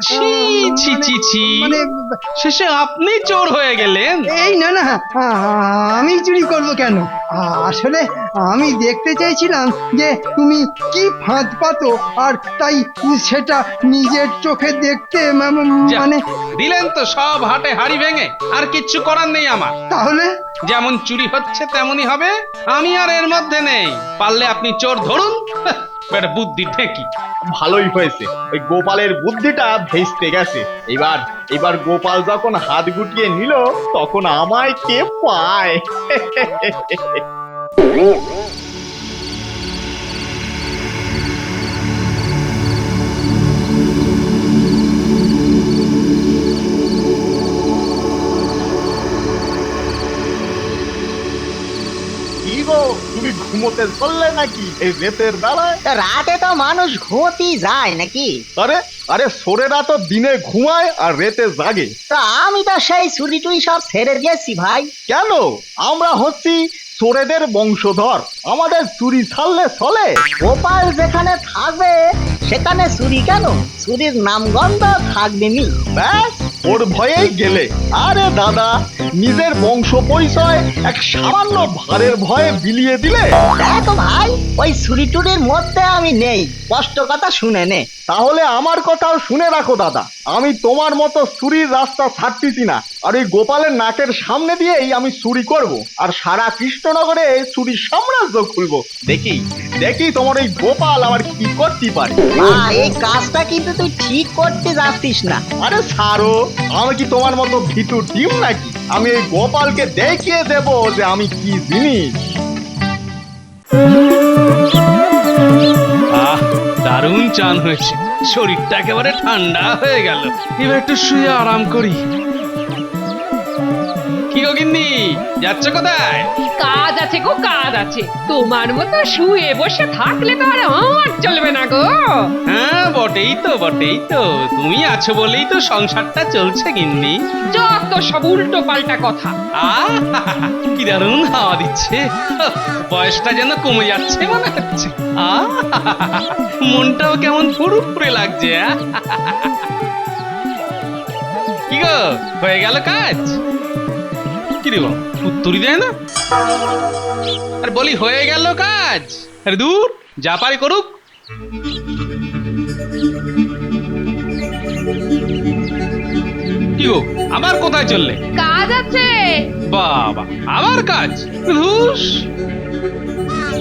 ছি ছি ছি ছি, মানে শেষে আপনি চোর হয়ে গেলেন। এই না না, আমি চুরি করব কেন? আসলে আমি দেখতে চাইছিলাম যে তুমি কি ফাঁদ পাতো, আর তাই সেটা নিজের চোখে দেখতে যা, মানে দিলেন তো সব হাটে হাড়ি ভেঙে। আর কিচ্ছু করার নেই আমার। তাহলে যেমন চুরি হচ্ছে তেমনই হবে, আমি আর এর মধ্যে নেই। পারলে আপনি চোর ধরুন, বেটা বুদ্ধি ঠেকি। ভালোই হয়েছে, ওই গোপালের বুদ্ধিটা ভেস্তে গেছে। এবার এবার গোপাল যখন হাত গুটিয়ে নিল তখন আমায় কে পায়। কি গো, তুমি ঘুমোতে চললে নাকি এই রাতের বেলায়? তা রাতে তো মানুষ ঘুমোতেই যায় নাকি? আরে আরে সোরেরা তো দিনে ঘুমায় আর রাতে জাগে। তা আমি তো সেই চুরি টুরি সব ছেড়ে দিয়েছি ভাই। কেন? আমরা হচ্ছি চোরেদের বংশধর, আমাদের চুরি ছাড়লে চলে? গোপাল যেখানে থাকবে সেখানে চুরি কেন? চুরির নামগন্ধ থাকবে নি। ব্যাস, ওর ভয়েই গেলে। আরে দাদা, নিজের বংশ পরিচয় এক সামান্য ভারের ভয়ে বিলিয়ে দিলে। দেখো ভাই, ওই চুরি টুরির মধ্যে আমি নেই, কষ্ট কথা শুনে নে। তাহলে আমার কথাও শুনে রাখো দাদা, আমি তোমার মতো চুরির রাস্তা ছাড়তেছি না। আর ওই গোপালের নাকের সামনে দিয়েই আমি চুরি করব, আর সারা কৃষ্ণনগরে চুরির সাম্রাজ্য খুলবো। দেখি দেখি তোমার ওই গোপাল আবার কি করতে পারে। এই কাজটা কিন্তু তুই ঠিক করতে যাচ্ছিস না। আরে ছাড়ো, আমি কি তোমার মতো ভীতু ডিম নাকি? আমি এই গোপালকে দেখিয়ে দেব যে আমি কি জিনিস। আহ, দারুণ চান হয়েছে, শরীরটা একেবারে ঠান্ডা হয়ে গেল। এবার একটু শুয়ে আরাম করি। কি গো গিন্নি, যাচ্ছ কোথায়? কাজ আছে গো, কাজ আছে। তোমার মতো শুয়ে বসে থাকলে তো আর আমার চলবে না গো। হ্যাঁ, বটেই তো বটেই তো, তুমি আছো বলেই তো সংসারটা চলছে গিন্নি। যত সব উল্টো পাল্টা কথা। আহ, কি দারুণ হাওয়া দিচ্ছে, বয়সটা যেন কমে যাচ্ছে মনে হচ্ছে। আহ, মনটাও কেমন ফুরফুরে লাগছে। কি গো, হয়ে গেল কাজ? কি রে বাবা, উত্তরই দেয় না। আর বলি হয়ে গেল কাজ? আরে দূর, যা পারে করুক। কি গো, আবার কোথায় চললে? কাজ আছে। বাবা, আবার কাজ? ধুস,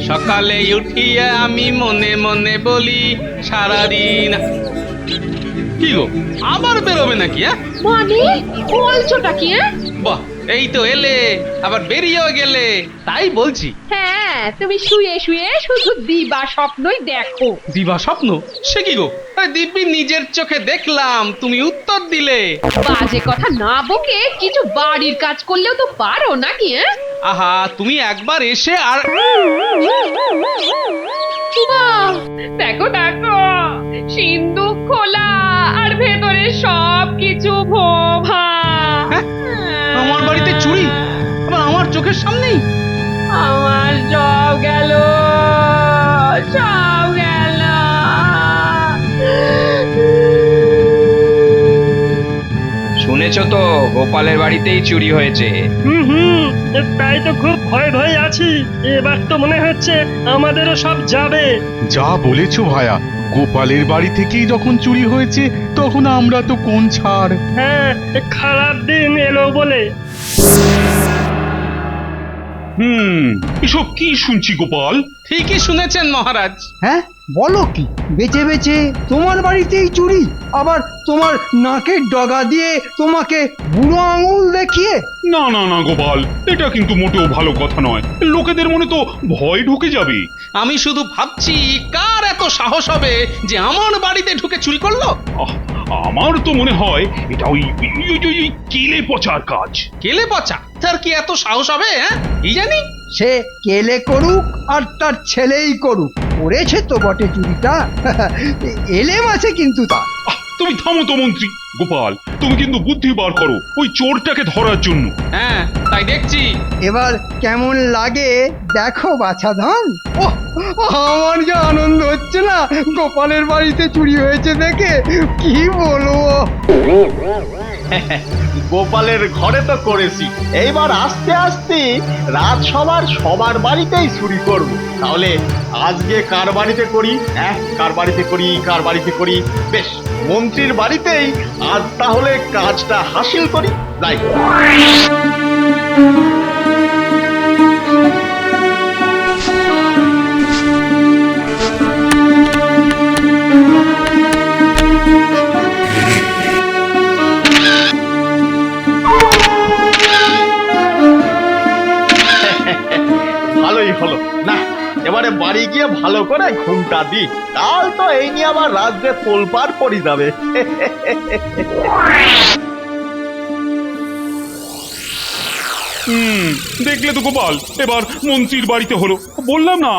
সকালে উঠিয়ে আমি মনে মনে বলি সারাদিন। কি গো, আবার বেরোবে নাকি? মানে বলছোটা কি? বাহ, এই তো এলে, আবার বেরিয়েও গেলে, তাই বলছি। হ্যাঁ, তুমি শুয়ে শুয়ে শুধু দিবা স্বপ্নই দেখো। দিবা স্বপ্ন? সে কি গো, আরে দিব্যি নিজের চোখে দেখলাম, তুমি উত্তর দিলে। বাজে কথা না বকে কিছু বাড়ির কাজ করলেও তো পারো নাকি? আহা, তুমি একবার এসে আর উমা, দেখো দেখো, সিন্দুক খোলা আর ভেতরে সব কিছু ভোভা। আমার বাড়িতে চুরি, আবার আমার চোখের সামনেই। আমার সব গেল, সব গেল। শুনেছ তো গোপালের বাড়িতেই চুরি হয়েছে। হুম, তাই তো খুব ভয় ভয় আছি। এবার তো মনে হচ্ছে আমাদেরও সব যাবে। যা বলেছো ভায়া, গোপালের বাড়ি থেকেই যখন চুরি হয়েছে তখন আমরা তো কোন ছাড়। হ্যাঁ, খারাপ দিন এলো বলে। এসব কি শুনছি গোপাল? ঠিকই শুনেছেন মহারাজ। হ্যাঁ, বলো কি? বেচে বেচে তোমার বাড়িতেই চুরি, আবার তোমার নাকের ডগা দিয়ে তোমাকে বুড়ো আঙুল দেখিয়ে? না না না গোপাল, এটা কিন্তু মোটেও ভালো কথা নয়, লোকেদের মনে তো ভয় ঢুকে যাবে। আমি শুধু ভাবছি, কার এত সাহস হবে যে আমার বাড়িতে ঢুকে চুরি করলো? আমার তো মনে হয় এটা ওই কেলে পচার কাজ। কেলে পচা? তার কি এত সাহস হবে? কি জানি। সে কেলে করুক আর তার ছেলেই করুক, করেছে তো বটে চুরিটা। এলেম আছে কিন্তু তা। তুমি থামো তো মন্ত্রী। গোপাল, তুমি কিন্তু বুদ্ধি বার করো ওই চোরটাকে ধরার জন্য। হ্যাঁ তাই দেখছি। এবার কেমন লাগে দেখো বাছাধন। ও, আমার যে আনন্দ হচ্ছে না গোপালের বাড়িতে চুরি হয়েছে দেখে, কি বলবো। গোপালের ঘরে তো করেছি, এইবার আস্তে আস্তে রাজসভার সবার বাড়িতেই চুরি করব। তাহলে আজকে কার বাড়িতে করি? কার বাড়িতে করি, কার বাড়িতে করি? বেশ, মন্ত্রীর বাড়িতেই আজ তাহলে কাজটা হাসিল করি। যাই। ভালোই হলো না, এবারে বাড়ি গিয়ে ভালো করে ঘুমটা দি। কাল তো এই নিয়ে আবার রাজ্যে তোলপাড় পড়ে যাবে। দেখলে তো গোপাল, এবার মন্ত্রীর বাড়িতে হলো। বললাম না,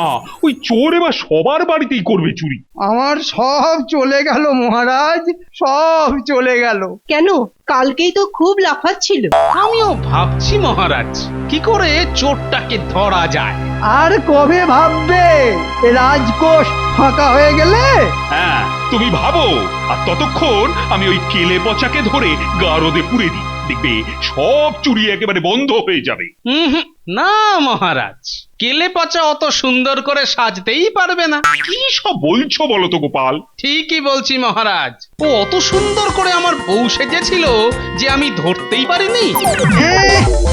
ওই চোর এবার সবার বাড়িতেই করবে চুরি। আমার সব চলে গেল মহারাজ, সব চলে গেল। কেন? কালকেই তো খুব লাফাচ্ছিল। আমিও ভাবছি মহারাজ, কি করে চোরটাকে ধরা যায়। আর কবে ভাববে? এ রাজকোষ ফাঁকা হয়ে গেলে? হ্যাঁ, তুমি ভাবো, আর ততক্ষণ আমি ওই কেলে পচাকে ধরে গারদে পুরে দিই। দেখবে সব চুরি একেবারে বন্ধ হয়ে যাবে। হুম, না মহারাজ, কেলে পচা অত সুন্দর করে সাজতেই পারবে না। কি সব বলছো বলো তো গোপাল? ঠিকই বলছি মহারাজ, ও অত সুন্দর করে আমার বউ সেজেছিল যে আমি ধরতেই পারিনি।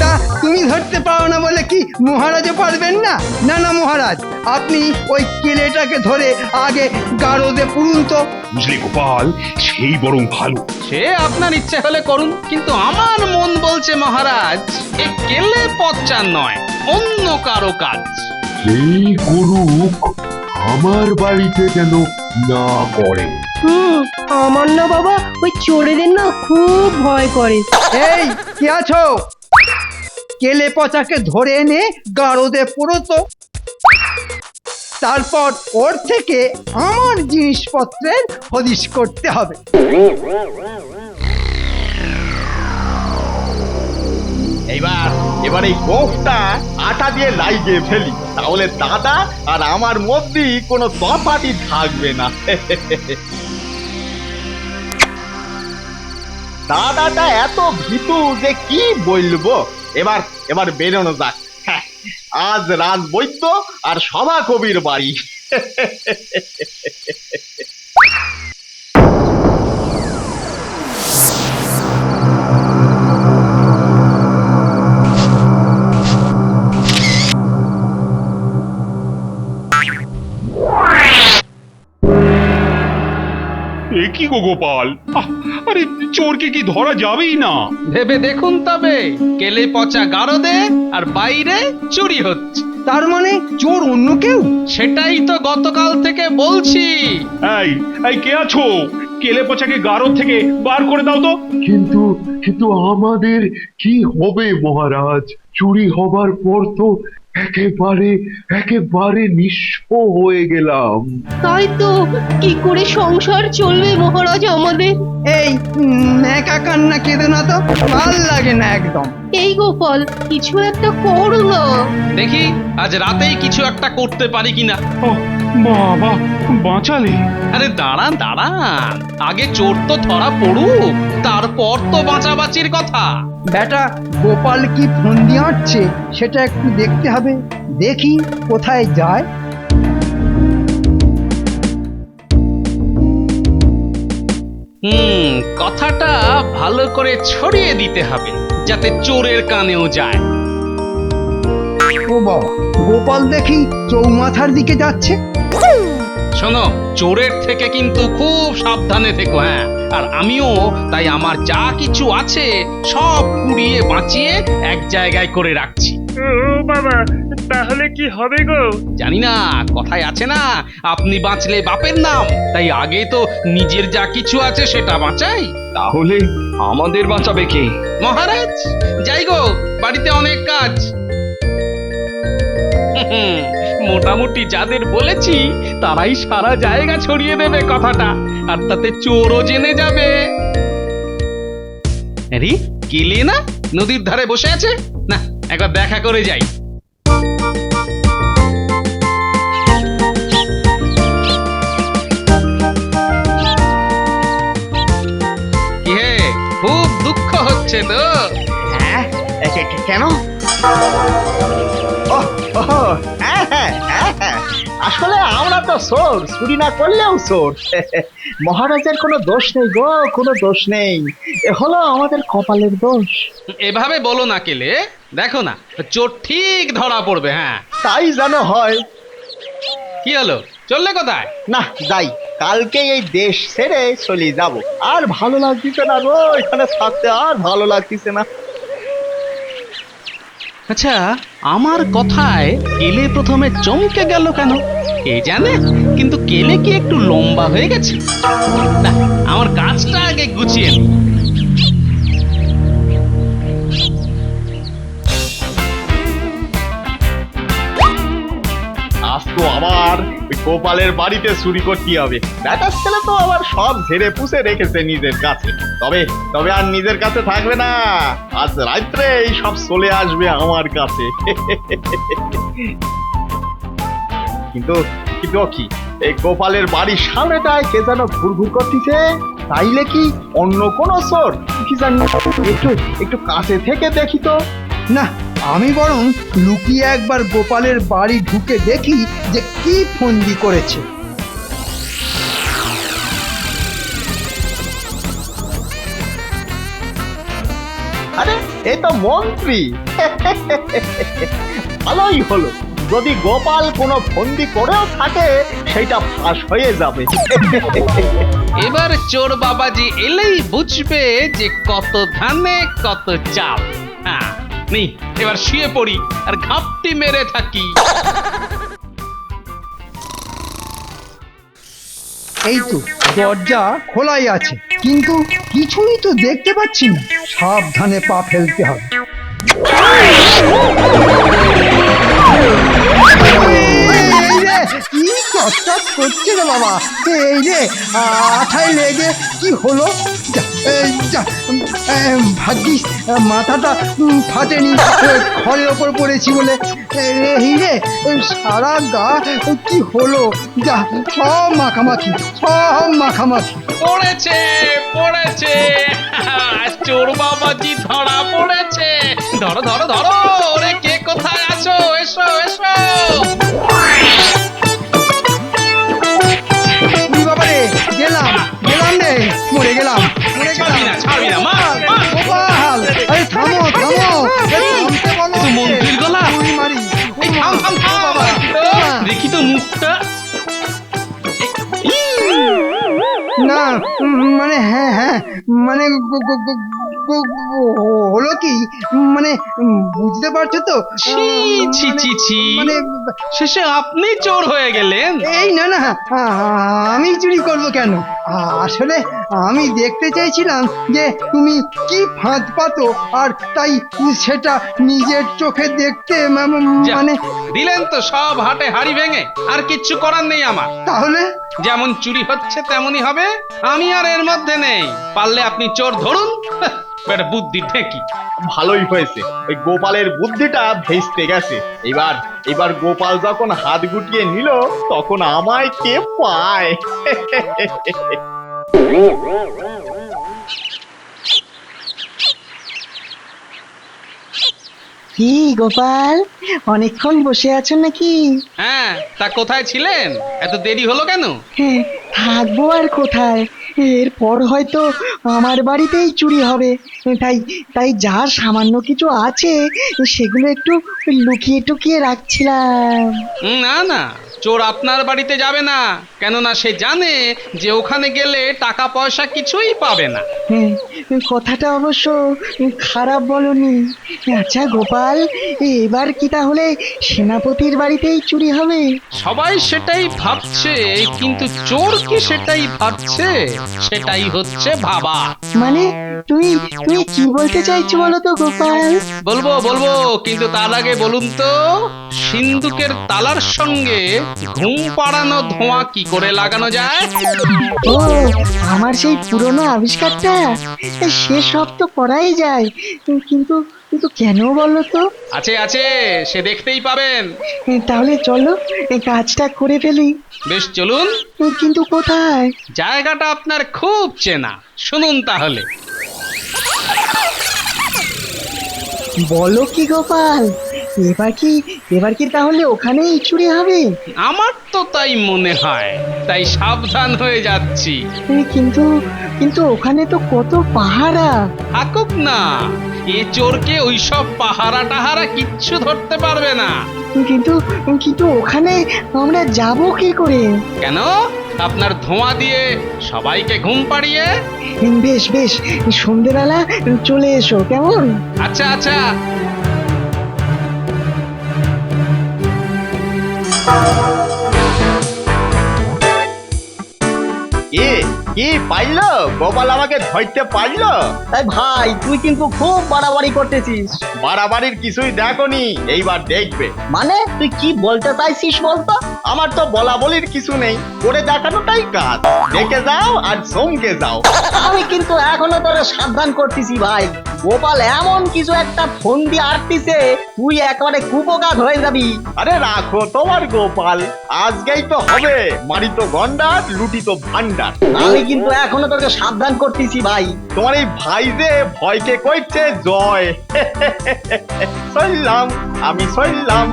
তা তুমি ধরতে পারো না বলে কি মহারাজও পারবেন না? না না মহারাজ, আপনি ওই কেলেটাকে ধরে আগে গারদে পুরুন তো। বুঝলে গোপাল, সেই বরং ভালো। সে আপনার ইচ্ছে হলে করুন, কিন্তু আমার মন বলছে মহারাজ, এ কেলে পচা নয়, অন্য কারো কাজ। সেই করুক, আমার বাড়িতে যেন না করে। আমার না বাবা ওই চোরেদের না খুব ভয় করে। এই কে আছো? কেলে পচাকে ধরে এনে গারদে পুরো তো, তারপর ওর থেকে আমার জিনিসপত্রের হদিশ করতে হবে। এবার এই গোফটা আটা দিয়ে লাগিয়ে ফেলি, তাহলে দাদা আর আমার মধ্যে কোনো তফাৎই থাকবে না। দাদাটা এত ভীতু যে কি বলবো। এবার বেরোনো যাক। আজ রাজবৈদ্য আর সভা কবির বাড়ি। এ কি গো গোপাল, আরে চোরকে কি ধরা যাবেই না? ভেবে দেখুন তবে, কেলে পচা গারদে আর বাইরে চুরি হচ্ছে। তার মানে চোর অন্য কেউ? সেটাই তো গতকাল থেকে বলছি। এই কে আছো? কেলে পচাকে গারদ থেকে বার করে দাও তো। কিন্তু কিন্তু আমাদের কি হবে মহারাজ? চুরি হবার পর তো একেবারে নিঃস্ব হয়ে গেলাম। তাই তো, কি করে সংসার চলবে মহারাজ আমাদের? এই একা কান্না কেঁদে না তো, ভাল লাগে না একদম। এই গোপাল, কিছু একটা করো না। দেখি আজ রাতেই কিছু একটা করতে পারি কিনা। বাবা, বাঁচালে। আরে দাঁড়ান দাঁড়ান, আগে চোর তো ধরা পড়ুক, তারপর তো বাঁচাবাচির কথা। বেটা গোপাল কি ফোন দিয়ে আসছে সেটা একটু দেখতে হবে। দেখি কোথায় যায়। কথাটা ভালো করে ছড়িয়ে দিতে হবে যাতে চোরের কানেও যায়। ও বাবা, গোপাল দেখি চৌমাথার দিকে যাচ্ছে। শোনো, চোরের থেকে কিন্তু খুব সাবধানে থেকো। হ্যাঁ, আর আমিও তাই আমার যা কিছু আছে সব কুড়িয়ে বাঁচিয়ে এক জায়গায় করে রাখছি। ও বাবা, তাহলে কি হবে গো? জানি না, কথায় আছে না, আপনি বাঁচলে বাপের নাম। তাই আগে তো নিজের যা কিছু আছে সেটা বাঁচাই। তাহলে আমাদের বাঁচাবে কে? মহারাজ, যাই গো, বাড়িতে অনেক কাজ। মোটামুটি যাদের বলেছি তারাই সারা জায়গা ছড়িয়ে দেবে কথাটা। আর তাতে চোরও জেনে যাবে। আরে কেলে না নদীর ধারে বসে আছে, না একবার দেখা করে যাই। কি হে, খুব দুঃখ হচ্ছে তো? হ্যাঁ কেন? ওহ, ওহ, হ্যাঁ, হ্যাঁ, হ্যাঁ, হ্যাঁ। আসলে আমরা তো চোর, চুরি না করলেও চোর। মহারাজের কোনো দোষ নেই গো, কোনো দোষ নেই। এ হলো আমাদের কপালের দোষ। এভাবে বলো না কেলে, দেখো না চোর ঠিক ধরা পড়বে। হ্যাঁ তাই যেন হয়। কি হলো, চললে কোথায়? না যাই, কালকে এই দেশ ছেড়ে চলে যাব। আর ভালো লাগতেছে না গো, এখানে থাকতে আর ভালো লাগতেছে না। আচ্ছা, আমার কথায় কেলে প্রথমে চমকে গেল কেন কে জানে, কিন্তু কেলে কি একটু লম্বা হয়ে গেছে? না, আমার কাজটা আগে গুছিয়ে নি। আজ তো আবার ওই গোপালের বাড়িতে চুরি করতে হবে। ব্যাটার ছেলে তো আবার সব ঝেড়ে পুষে রেখেছে নিজের কাছে। তবে তবে আর নিজের কাছে থাকবে না, আজ রাত্রে এই সব চলে আসবে আমার কাছে। কিন্তু কিন্তু ও কি, এই গোপালের বাড়ির সামনেটায় কে যেন ঘুরঘুর করতেছে। তাইলে কি অন্য কোনো চোর? কি জানি, একটু একটু কাছে থেকে দেখি তো। না, আমি বরং লুকিয়ে একবার গোপালের বাড়ি ঢুকে দেখি যে কি ফন্দি করেছে। আরে এ তো মন্ত্রী। ভালোই হলো, যদি গোপাল কোনো ফন্দি করেও থাকে সেটা ফাঁস হয়ে যাবে। এবার চোর বাবাজি এলেই বুঝবে যে কত ধানে কত চাল। হ্যাঁ নেই, এবার শুয়ে পড়ি আর ঘাপটি মেরে থাকি। এই তো দরজা খোলাই আছে, কিন্তু কিছুই তো দেখতে পাচ্ছি না। সাবধানে পা ফেলতে হবে। এই রে, কি চটচট করছে রে বাবা! এই রে, আঠায় লেগে কি হলো? ভাগ্যিস মাথাটা ফাটেনি, খড়ের ওপর পড়েছি বলে। এই রে, সারা গা কি হলো? যা, সব মাখামাখি, সব মাখামাখি। পড়েছে পড়েছে, চোর বাবাজি ধরা পড়েছে। ধরো ধরো ধরো, ওরে কে কোথায় আছো? এসো এসো। বাবা রে, গেলাম গেলাম রে, মরে গেলাম মরে ছাড়বি না, গেলাম। ছাড়বি না, মা, মা। গোপাল, আরে থামো থামো, থামতে বলো। তো মন্ত্রীর গলা। তুই মারি। এই থাম থাম থাম, বাবা, দেখি তো মুখটা। না, মানে হ্যাঁ হ্যাঁ, মানে হলো কি, মানে বুঝতে পারছো তো? ছি ছি ছি ছি, মানে শেষে আপনি চোর হয়ে গেলেন। এই না না, আমি চুরি করব কেন? আসলে আমি দেখতে চাইছিলাম যে তুমি কি ফাঁদ পাতো, আর তাই সেটা নিজের চোখে দেখতে যা, মানে। দিলেন তো সব হাটে হাড়ি ভেঙে। আর কিচ্ছু করার নেই আমার। তাহলে যেমন চুরি হচ্ছে তেমনই হবে, আমি আর এর মধ্যে নেই। পারলে আপনি চোর ধরুন, বেটা বুদ্ধি ঢেকি। ভালোই হয়েছে, ওই গোপালের বুদ্ধিটা ভেস্তে গেছে। এবার এবার গোপাল যখন হাত গুটিয়ে নিল, তখন আমায় কে পায়। কি গোপাল, অনেকক্ষণ বসে আছো নাকি? হ্যাঁ, তা কোথায় ছিলেন? এত দেরি হলো কেন? হ্যাঁ, থাকবো আর কোথায়? এরপর হয়তো আমার বাড়িতেই চুরি হবে। তাই তাই যা সামান্য কিছু আছে সেগুলো একটু লুকিয়ে টুকিয়ে রাখছিলাম। না না, চোর আপনার বাড়িতে যাবে না, কেননা সে জানে যে ওখানে গেলে টাকা পয়সা কিছুই পাবে না। হ্যাঁ, কথাটা অবশ্য খারাপ বলনি। আচ্ছা গোপাল, এবার কি তাহলে সেনাপতির বাড়িতেই চুরি হবে? সবাই সেটাই ভাবছে, কিন্তু চোর কি সেটাই ভাবছে? সেটাই হচ্ছে ভাবা। মানে তুমি তুমি কি বলতে চাইছো বলো তো গোপাল? বলবো বলবো, কিন্তু তার আগে বলুন তো, সিন্ধুকের তালার সঙ্গে ঘুম পাড়ানো ধোঁয়া কি করে লাগানো যায়? ও আমার সেই পুরনো আবিষ্কারটা, সে সব তো করাই যায়, কিন্তু কিন্তু কেন বলো তো? আছে আছে, সে দেখতেই পাবেন। তাহলে চলো কাজটা করে ফেলি। বেশ চলুন। কিন্তু কোথায়? জায়গাটা আপনার খুব চেনা, শুনুন তাহলে। বলো কি গোপাল, এবার কি তাহলে ওখানেই চুরি হবে? আমার তো তাই মনে হয়, তাই সাবধান হয়ে যাচ্ছি। কিন্তু কিন্তু ওখানে তো কত পাহারা। থাকুক না, এ চোরকে ওইসব পাহারা টাহারা কিচ্ছু ধরতে পারবে না। কিন্তু কিন্তু ওখানে আমরা যাব কি করে? কেন? আপনার ধোঁয়া দিয়ে সবাইকে ঘুম পাড়িয়ে। বেশ বেশ, সন্ধেবেলা চলে এসো, কেমন? আচ্ছা আচ্ছা। কি পাইলো? গোপাল আমাকে ধরতে পারলো? তাই ভাই, তুই কিন্তু খুব বাড়াবাড়ি করতেছিস। বাড়াবাড়ির কিছুই দেখোনি, এইবার দেখবে। মানে তুই কি বলতে চাইছিস বলতো? আমার তো বলা বলির কিছু নেই, করে দেখানোটাই কাজ। দেখে যাও আর চমকে যাও। আমি কিন্তু এখনো তোরে সাবধান করতেছি ভাই, গোপাল এমন কিছু একটা ফোন দিয়ে আটতিছে, তুই একেবারে কুপকার হয়ে যাবি। আরে রাখো তোমার গোপাল, আজকেই তো হবে মারিত গন্ডার লুটিত ভান্ডার। আমি কিন্তু এখনো তোকে সাবধান করতেছি ভাই। তোমার এই ভাই যে ভয়কে কইছে জয়। চললাম, আমি চললাম।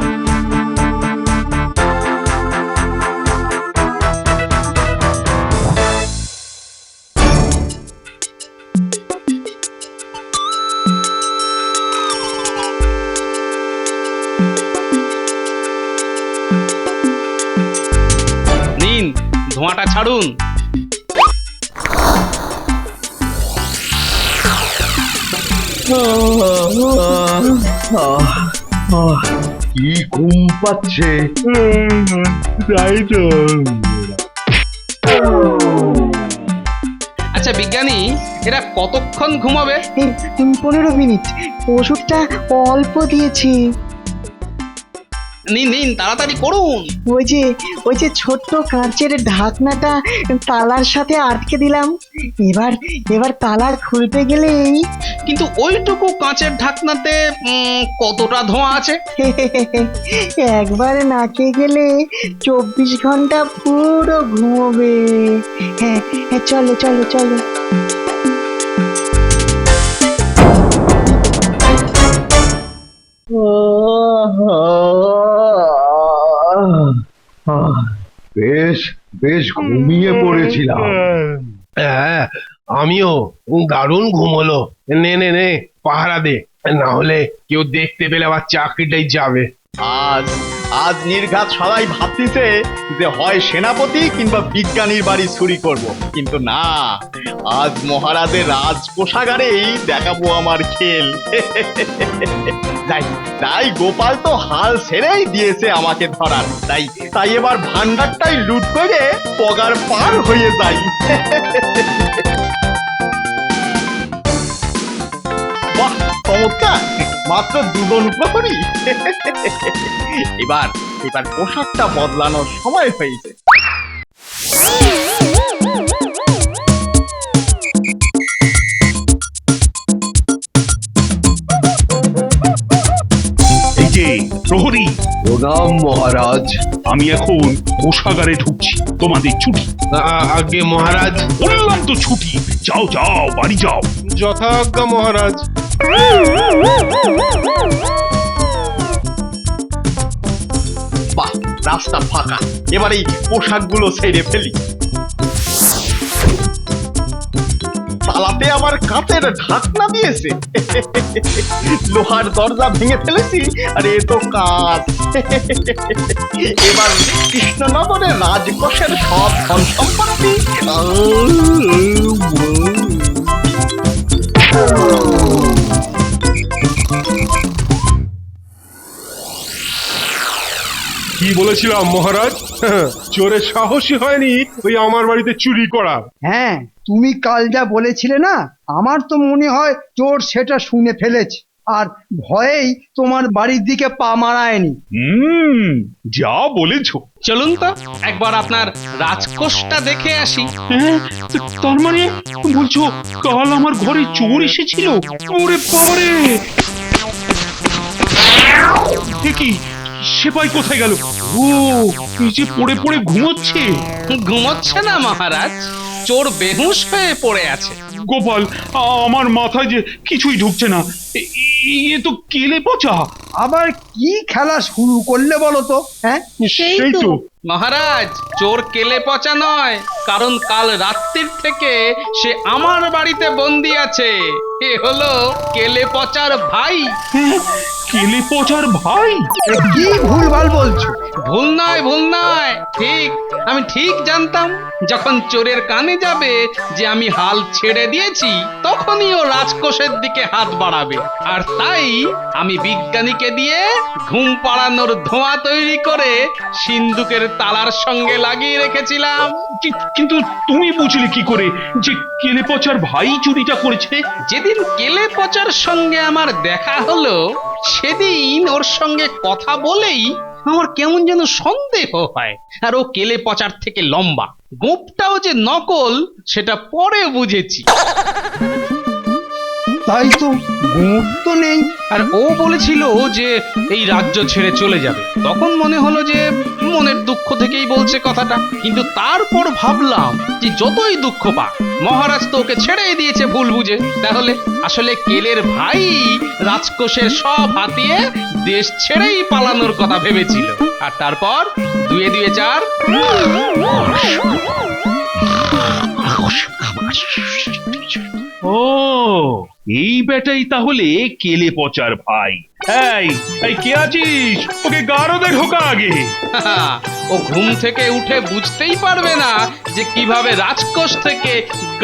নিন, ধোঁয়াটা ছাড়ুন। কি ঘুম পাচ্ছে। তাই তো। আচ্ছা বিজ্ঞানী, এরা কতক্ষণ ঘুমাবে? 15 মিনিট, ওষুধটা অল্প দিয়েছি। নিন নিন, তাড়াতাড়ি করুন। ওই যে ছোট্ট কাঁচের ঢাকনাটা তালার সাথে আটকে দিলাম, এবার তালা খুলতে গেলেই। কিন্তু ওইটুকু কাঁচের ঢাকনাতে কতটা ধোঁয়া আছে? একবার নাকে গেলে 24 ঘন্টা পুরো ঘুমোবে। হ্যাঁ হ্যাঁ, চলো চলো চলো। বেশ বেশ ঘুমিয়ে পড়েছিলাম। হ্যাঁ, আমিও। দারুণ ঘুম হলো। নে নে নে, পাহারা দে, না হলে কেউ দেখতে পেলে আবার চাকরিটাই যাবে। আজ নির্ঘাত সবাই ভাবতিছে যে হয় সেনাপতি কিংবা বিজ্ঞানীর বাড়ি চুরি করব, কিন্তু না, আজ মহারাজের রাজ কোষাগারেই দেখাবো আমার খেল। তাই গোপাল তো হাল ছেড়েই দিয়েছে আমাকে ধরার, তাই এবার ভান্ডারটাই লুট করে পগার পার হয়ে যাই। বাহ, চমৎকার! মাত্র 2 জন প্রহরী। এবার পোশাকটা বদলানোর সময় হয়েছে। এই যে প্রহরী, প্রণাম মহারাজ। আমি এখন কোষাগারে ঢুকছি, তোমাদের ছুটি। আগে মহারাজ। বললাম তো ছুটি, যাও যাও, বাড়ি যাও। যথাজ্ঞা মহারাজ। বাহ, রাস্তা ফাঁকা, এবার এই পোশাকগুলো ছেড়ে ফেলি। তালাতে আবার কাঁচের ঢাকনা দিয়েছে। লোহার দরজা ভেঙে ফেলেছি, আর এ তো কাঁচ। এবার কৃষ্ণনগরের রাজকোষের সব ধন সম্পত্তি। কি বলেছিলাম মহারাজ? চোরের সাহসী হয়নি ওই আমার বাড়িতে চুরি করা। হ্যাঁ, তুমি কাল যা বলেছিলে না, আমার তো মনে হয় চোর সেটা শুনে ফেলেছে। আর ভয়েই তোমার বাড়ির দিকে পা মারায়নি। যা বলেছো। চলুন তো একবার আপনার রাজকোষটা দেখে আসি। হ্যাঁ, তার মানে বলছো কাল আমার ঘরে চোর এসেছিল? ওরে বাবারে! এ কি, সেপাই কোথায় গেল? ও, এই যে পড়ে পড়ে ঘুমোচ্ছে। ঘুমোচ্ছে না মহারাজ, চোর বেহুশ হয়ে পড়ে আছে। গোপাল, আমার মাথায় যে কিছুই ঢুকছে না। এ তো কেলে পচা। আবার কি খেলা শুরু করলে বলো তো? হ্যাঁ, সেই তো। মহারাজ, চোর কেলে পচা নয়, কারণ কাল রাত্রির থেকে সে আমার বাড়িতে বন্দি আছে। এ হলো কেলে পচার ভাই। কেলে পচার ভাই? কি ভুলভাল বলছো? ভুল নয়, ভুল নয়, ঠিক। আমি ঠিক জানতাম যখন চোরের কানে যাবে যে আমি হাল ছেড়ে দিয়েছি, তখনই ও রাজকোষের দিকে হাত বাড়াবে। আর তাই আমি বিজ্ঞানীকে দিয়ে ঘুম পাড়ানোর ধোঁয়া তৈরি করে সিন্দুকের তালার সঙ্গে লাগিয়ে রেখেছিলাম। কিন্তু তুমি বুঝলে কি করে যে কেলে পচার ভাই চুরিটা করেছে? যেদিন কেলে পচার সঙ্গে আমার দেখা হলো, সেদিন ওর সঙ্গে কথা বলেই আমার কেমন যেন সন্দেহ হয়। আর ও কেলে পচার থেকে লম্বা, গোঁপটাও যে নকল সেটা পরে বুঝেছি। তাই তো, গোঁপ তো নেই। আর ও বলেছিল যে এই রাজ্য ছেড়ে চলে যাবে। তখন মনে হলো যে মনের দুঃখ থেকেই বলছে কথাটা, কিন্তু তারপর ভাবলাম যে যতই দুঃখ পাক, মহারাজ তো ওকে ছেড়েই দিয়েছে ভুল বুঝে। তাহলে আসলে কেলের ভাই রাজকোষের সব হাতিয়ে দেশ ছেড়েই পালানোর কথা ভেবেছিল। আর তারপর 2 এ 2 4। ও, এই বেটাই তাহলে কেলে পচার ভাই। এই এই, কে আছিস? ওকে গারদে ঢোকা আগে। ও ঘুম থেকে উঠে বুঝতেই পারবে না যে কিভাবে রাজকোষ থেকে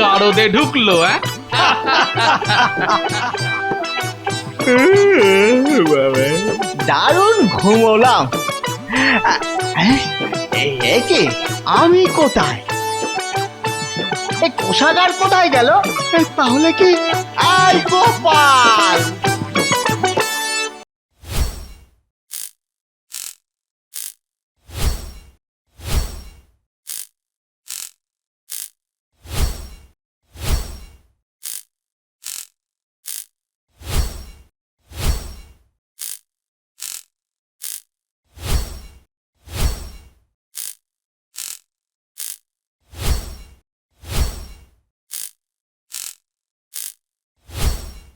গারদে ঢুকলো। দারুণ ঘুমোলাম। একে আমি কোথায়? এই কোষাগার কোথায় গেল? তাহলে কি? আই গোপাল!